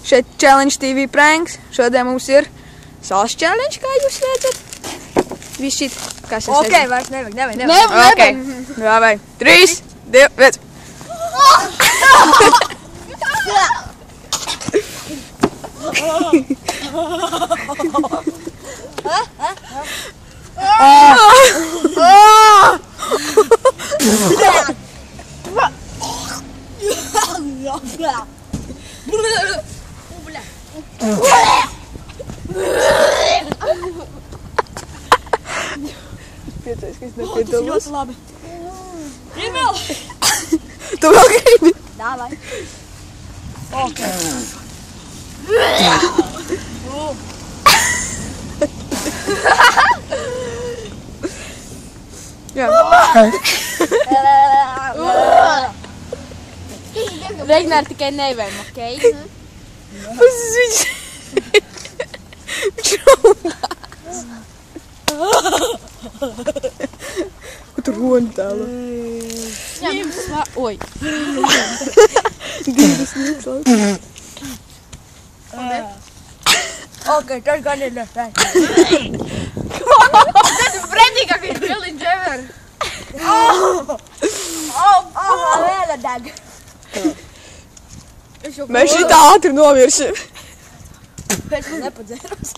Šeit Challenge TV pranks. Šodien mums ir Sals challenge, kā jūs redzat. Viss šit, kas es Ok, vairs nevajag. Ok, davai. 3, 2, 1. Priecājos, ka es nepiedalos. Ļoti labi. Ir vēl? Tu vēl gribi? Dāvai. Ok. Jā. Reignāri tikai nevēm, ok? Viņš raumās. Ko tu roni tēlo? Oi. Divas nīkslas. Ok, tas gan ir nefēs. Tas ir brendīgākais challenge ever. Vēla deg. Mēs šitā ātri noviršim. Pēc man nepadzēros.